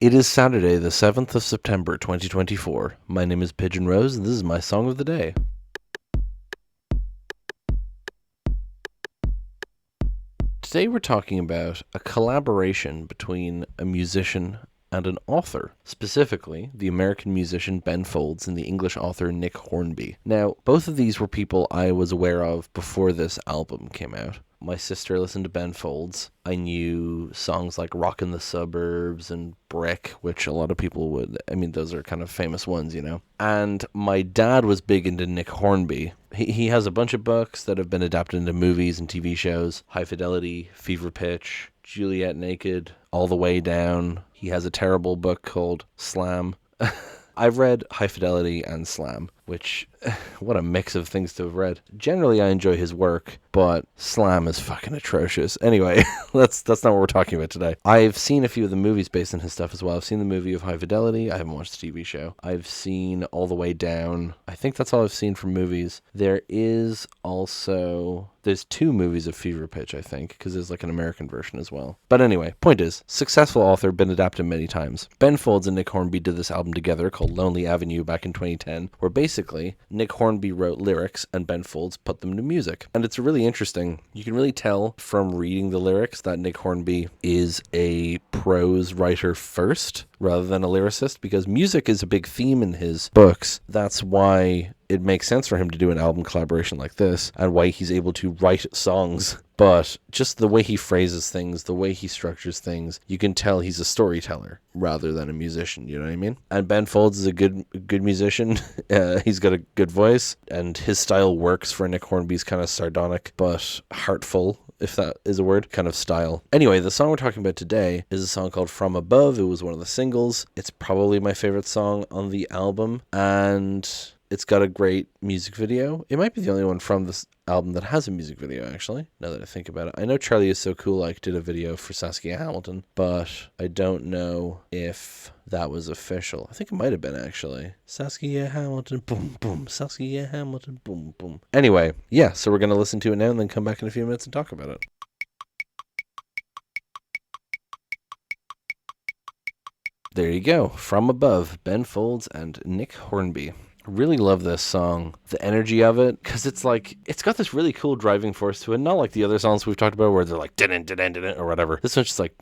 It is Saturday, the 7th of September, 2024. My name is Pigeon Rose, and this is my song of the day. Today we're talking about a collaboration between a musician and an author, specifically the American musician Ben Folds and the English author Nick Hornby. Now, both of these were people I was aware of before this album came out. My sister listened to Ben Folds. I knew songs like Rockin' the Suburbs and Brick, which a lot of people would, those are kind of famous ones, you know. And my dad was big into Nick Hornby. He has a bunch of books that have been adapted into movies and TV shows. High Fidelity, Fever Pitch, Juliet Naked, All the Way Down. He has a terrible book called Slam. I've read High Fidelity and Slam, which, what a mix of things to have read. Generally, I enjoy his work, but Slam is fucking atrocious. Anyway, that's not what we're talking about today. I've seen a few of the movies based on his stuff as well. I've seen the movie of High Fidelity. I haven't watched the TV show. I've seen All the Way Down. I think that's all I've seen from movies. There's two movies of Fever Pitch, I think, because there's like an American version as well. But anyway, point is, successful author, been adapted many times. Ben Folds and Nick Hornby did this album together called Lonely Avenue back in 2010, where basically Nick Hornby wrote lyrics and Ben Folds put them to music. And it's really interesting. You can really tell from reading the lyrics that Nick Hornby is a prose writer first rather than a lyricist, because music is a big theme in his books. That's why it makes sense for him to do an album collaboration like this, and why he's able to write songs. But just the way he phrases things, the way he structures things, you can tell he's a storyteller rather than a musician, you know what I mean? And Ben Folds is a good musician. He's got a good voice, and his style works for Nick Hornby's kind of sardonic but heartful, if that is a word, kind of style. Anyway, the song we're talking about today is a song called From Above. It was one of the singles. It's probably my favorite song on the album, and it's got a great music video. It might be the only one from this album that has a music video, actually, now that I think about it. I know Charlie Is So Cool did a video for Saskia Hamilton, but I don't know if that was official. I think it might have been, actually. Saskia Hamilton, boom, boom. Saskia Hamilton, boom, boom. Anyway, yeah, so we're going to listen to it now and then come back in a few minutes and talk about it. There you go. From Above, Ben Folds and Nick Hornby. Really love this song, the energy of it, because it's got this really cool driving force to it, not like the other songs we've talked about where they're like din din or whatever. This one's just like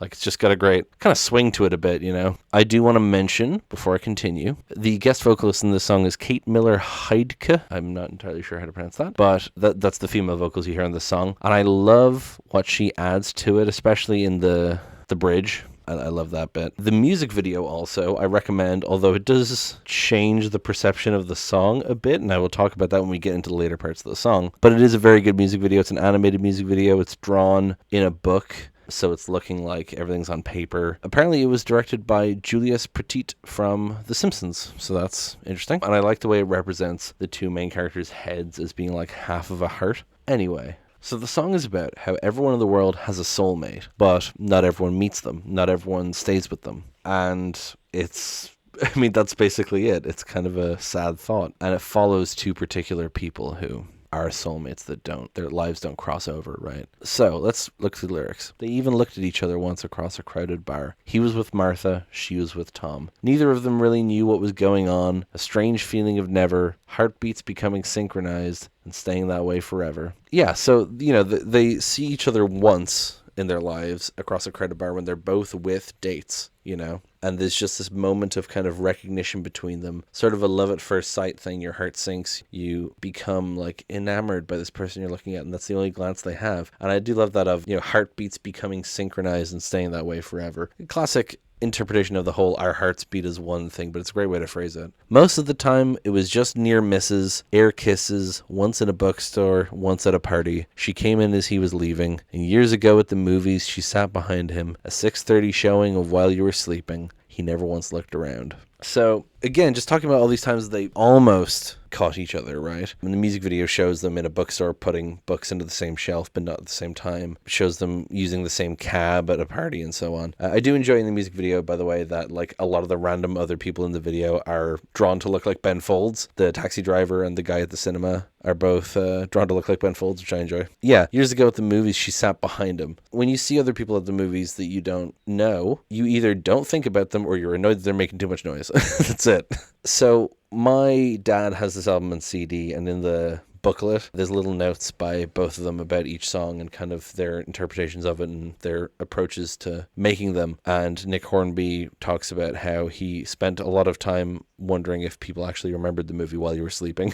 it's just got a great kind of swing to it a bit, you know. I do want to mention, before I continue, the guest vocalist in this song is Kate Miller Heidke. I'm not entirely sure how to pronounce that, but that's the female vocals you hear in this song, and I love what she adds to it, especially in the bridge. I love that bit. The music video also, I recommend, although it does change the perception of the song a bit, and I will talk about that when we get into the later parts of the song, but it is a very good music video. It's an animated music video. It's drawn in a book, so it's looking like everything's on paper. Apparently it was directed by Julius Petit from The Simpsons, so that's interesting. And I like the way it represents the two main characters' heads as being like half of a heart. Anyway, so the song is about how everyone in the world has a soulmate, but not everyone meets them. Not everyone stays with them. And that's basically it. It's kind of a sad thought. And it follows two particular people who are soulmates that their lives don't cross over, right? So let's look through the lyrics. They even looked at each other once across a crowded bar. He was with Martha, she was with Tom. Neither of them really knew what was going on. A strange feeling of never, heartbeats becoming synchronized and staying that way forever. Yeah, so, you know, they see each other once in their lives across a crowded bar when they're both with dates, you know? And there's just this moment of kind of recognition between them, sort of a love at first sight thing. Your heart sinks, you become like enamored by this person you're looking at, and that's the only glance they have. And I do love that of, you know, heartbeats becoming synchronized and staying that way forever. Classic interpretation of the whole our hearts beat as one thing, but it's a great way to phrase it. Most of the time it was just near misses, air kisses, once in a bookstore, once at a party. She came in as he was leaving, and years ago at the movies she sat behind him, a 6:30 showing of While You Were Sleeping. He never once looked around. So, again, just talking about all these times they almost caught each other, right? And the music video shows them in a bookstore putting books into the same shelf, but not at the same time. It shows them using the same cab at a party and so on. I do enjoy in the music video, by the way, that like a lot of the random other people in the video are drawn to look like Ben Folds, the taxi driver and the guy at the cinema. are both drawn to look like Ben Folds, which I enjoy. Yeah, years ago at the movies, she sat behind him. When you see other people at the movies that you don't know, you either don't think about them or you're annoyed that they're making too much noise. That's it. So my dad has this album on CD, and in the booklet there's little notes by both of them about each song and kind of their interpretations of it and their approaches to making them. And Nick Hornby talks about how he spent a lot of time wondering if people actually remembered the movie while you were sleeping.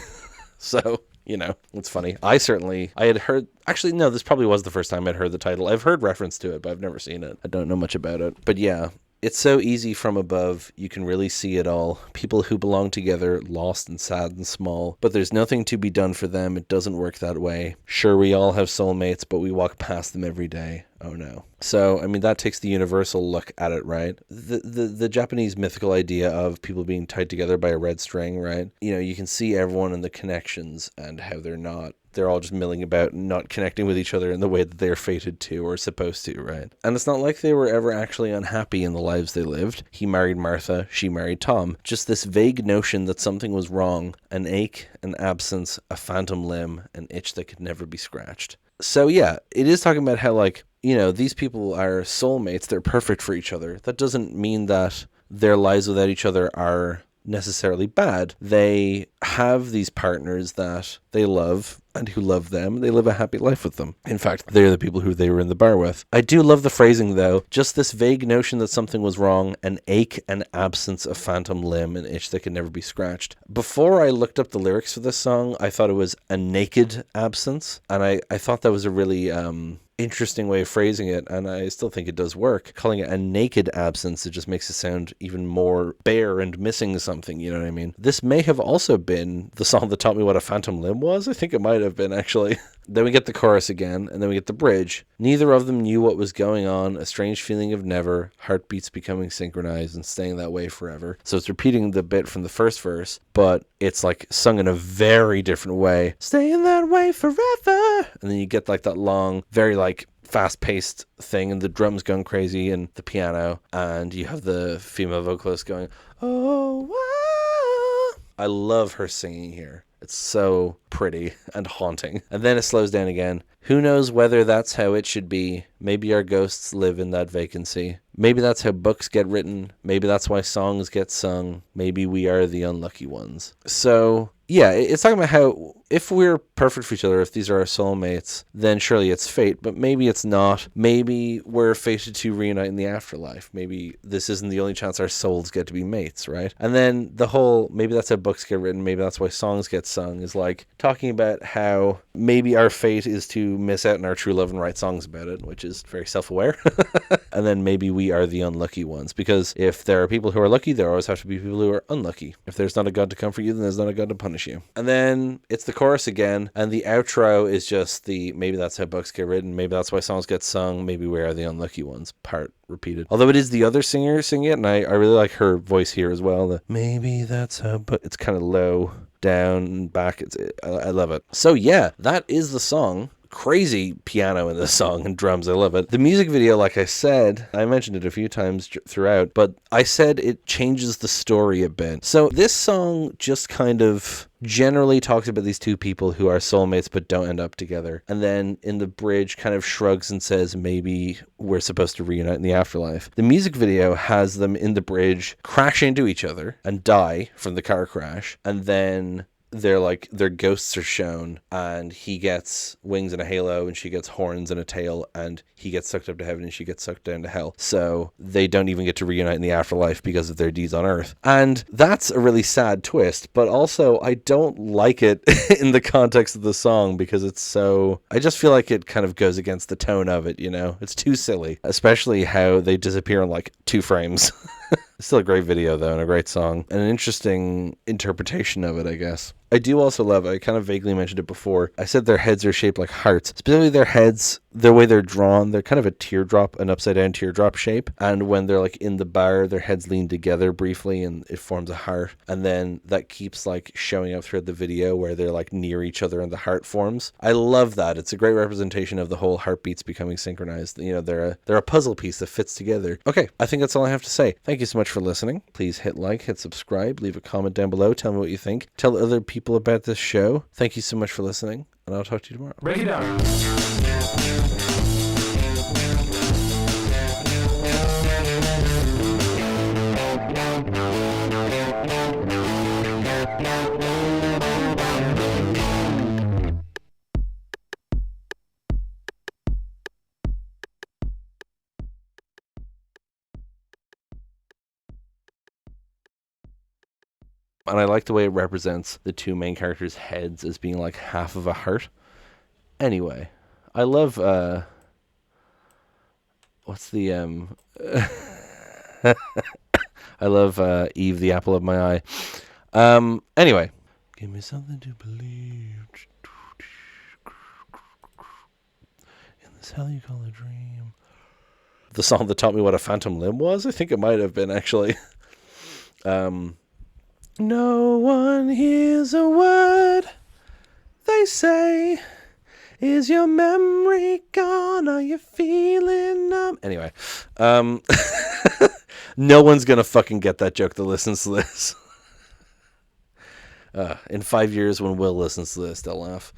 So, you know, it's funny. I had heard, actually, no, this probably was the first time I'd heard the title. I've heard reference to it, but I've never seen it. I don't know much about it. But yeah, it's so easy from above. You can really see it all. People who belong together, lost and sad and small, but there's nothing to be done for them. It doesn't work that way. Sure, we all have soulmates, but we walk past them every day. Oh no. So, I mean, that takes the universal look at it, right? The Japanese mythical idea of people being tied together by a red string, right? You know, you can see everyone and the connections and how they're all just milling about and not connecting with each other in the way that they're fated to or supposed to, right? And it's not like they were ever actually unhappy in the lives they lived. He married Martha, she married Tom. Just this vague notion that something was wrong, an ache, an absence, a phantom limb, an itch that could never be scratched. So yeah, it is talking about how, like, you know, these people are soulmates, they're perfect for each other. That doesn't mean that their lives without each other are necessarily bad. They have these partners that they love and who love them. They live a happy life with them. In fact, they're the people who they were in the bar with. I do love the phrasing, though. Just this vague notion that something was wrong, an ache, an absence, a phantom limb, an itch that could never be scratched. Before I looked up the lyrics for this song, I thought it was a naked absence, and I thought that was a really interesting way of phrasing it, and I still think it does work. Calling it a naked absence, it just makes it sound even more bare and missing something, you know what I mean? This may have also been the song that taught me what a phantom limb was. I think it might have been, actually. Then we get the chorus again, and then we get the bridge. Neither of them knew what was going on, a strange feeling of never, heartbeats becoming synchronized and staying that way forever. So it's repeating the bit from the first verse, but it's like sung in a very different way. Staying that way forever. And then you get like that long, very like fast-paced thing, and the drums going crazy and the piano, and you have the female vocalist going, oh, wow. I love her singing here. It's so pretty and haunting. And then it slows down again. Who knows whether that's how it should be? Maybe our ghosts live in that vacancy. Maybe that's how books get written. Maybe that's why songs get sung. Maybe we are the unlucky ones. So, yeah, it's talking about how if we're perfect for each other, if these are our soulmates, then surely it's fate, but maybe it's not. Maybe we're fated to reunite in the afterlife. Maybe this isn't the only chance our souls get to be mates, right? And then the whole, maybe that's how books get written, maybe that's why songs get sung, is like talking about how maybe our fate is to miss out on our true love and write songs about it, which is very self-aware. And then maybe we are the unlucky ones, because if there are people who are lucky, there always have to be people who are unlucky. If there's not a God to comfort you, then there's not a God to punish you. And then it's the chorus again, and the outro is just the maybe that's how books get written, maybe that's why songs get sung, maybe we are the unlucky ones part repeated. Although it is the other singer singing it, and I really like her voice here as well. The maybe that's how, but it's kind of low, down, and back. I love it. So yeah, that is the song. Crazy piano in this song and drums. I love it. The music video, like I said, I mentioned it a few times throughout, but I said it changes the story a bit. So this song just kind of generally talks about these two people who are soulmates but don't end up together. And then in the bridge kind of shrugs and says, maybe we're supposed to reunite in the afterlife. The music video has them in the bridge crash into each other and die from the car crash. And then their ghosts are shown, and he gets wings and a halo, and she gets horns and a tail, and he gets sucked up to heaven and she gets sucked down to hell. So they don't even get to reunite in the afterlife because of their deeds on earth. And that's a really sad twist, but also I don't like it in the context of the song, because it's so, I just feel like it kind of goes against the tone of it, you know? It's too silly, especially how they disappear in like 2 frames. It's still a great video, though, and a great song, and an interesting interpretation of it, I guess. I do also love, I kind of vaguely mentioned it before, I said their heads are shaped like hearts. Specifically their heads, the way they're drawn, they're kind of a teardrop, an upside down teardrop shape. And when they're like in the bar, their heads lean together briefly and it forms a heart. And then that keeps like showing up throughout the video where they're like near each other and the heart forms. I love that. It's a great representation of the whole heartbeats becoming synchronized. You know, they're a puzzle piece that fits together. Okay, I think that's all I have to say. Thank you so much for listening. Please hit like, hit subscribe, leave a comment down below, tell me what you think. Tell other people people about this show. Thank you so much for listening, and I'll talk to you tomorrow. Break it down. And I like the way it represents the two main characters' heads as being like half of a heart. Anyway, I love what's the I love Eve, the apple of my eye. Anyway, give me something to believe in this hell you call a dream. The song that taught me what a phantom limb was? I think it might have been, actually. No one hears a word they say. Is your memory gone? Are you feeling numb? Anyway, no one's gonna fucking get that joke that listens to this. In 5 years, when Will listens to this, they'll laugh.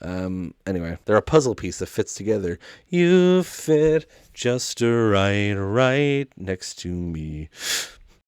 Anyway, they're a puzzle piece that fits together. You fit just right next to me.